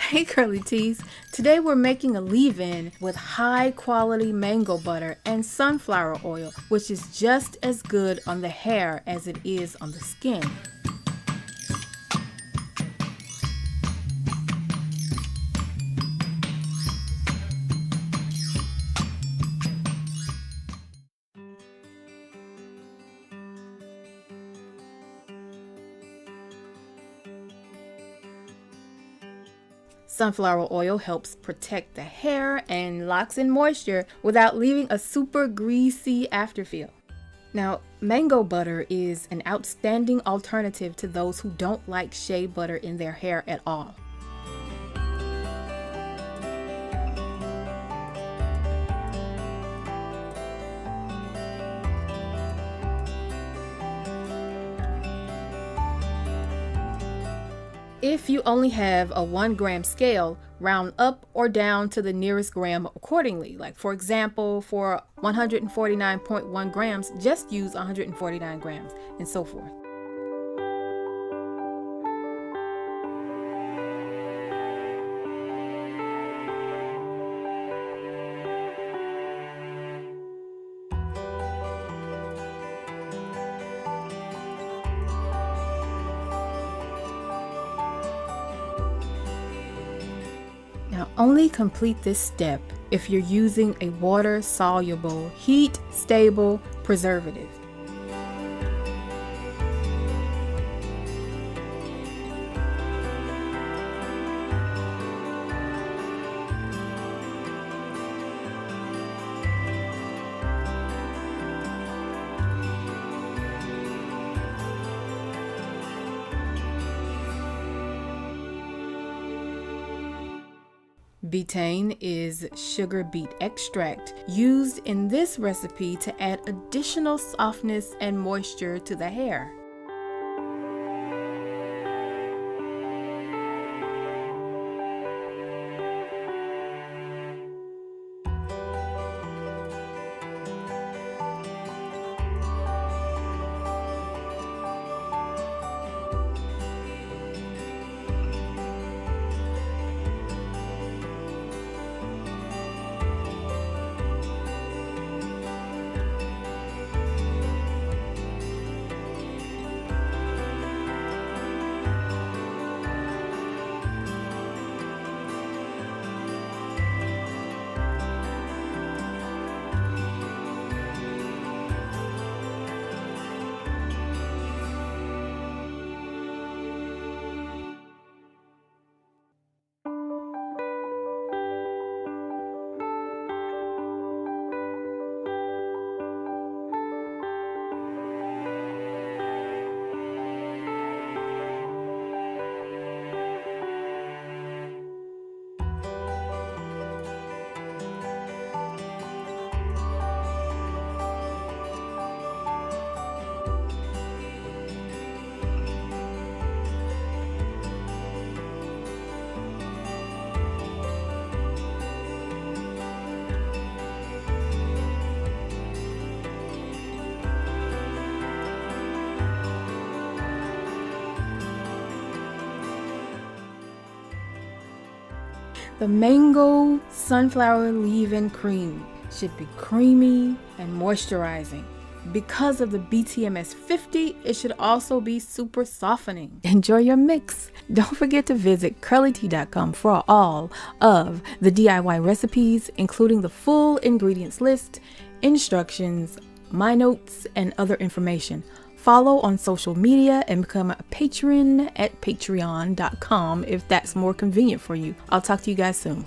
Hey Curly Teas! Today we're making a leave-in with high quality mango butter and sunflower oil, which is just as good on the hair as it is on the skin. Sunflower oil helps protect the hair and locks in moisture without leaving a super greasy afterfeel. Now, mango butter is an outstanding alternative to those who don't like shea butter in their hair at all. If you only have a 1 gram scale, round up or down to the nearest gram accordingly. Like for example, for 149.1 grams, just use 149 grams and so forth. Now, only complete this step if you're using a water-soluble, heat-stable preservative. Betaine is sugar beet extract used in this recipe to add additional softness and moisture to the hair. The mango sunflower leave-in cream should be creamy and moisturizing. Because of the BTMS 50, it should also be super softening. Enjoy your mix. Don't forget to visit CURLYTEA.com for all of the DIY recipes, including the full ingredients list, instructions, my notes, and other information. Follow on social media and become a patron at patreon.com if that's more convenient for you. I'll talk to you guys soon.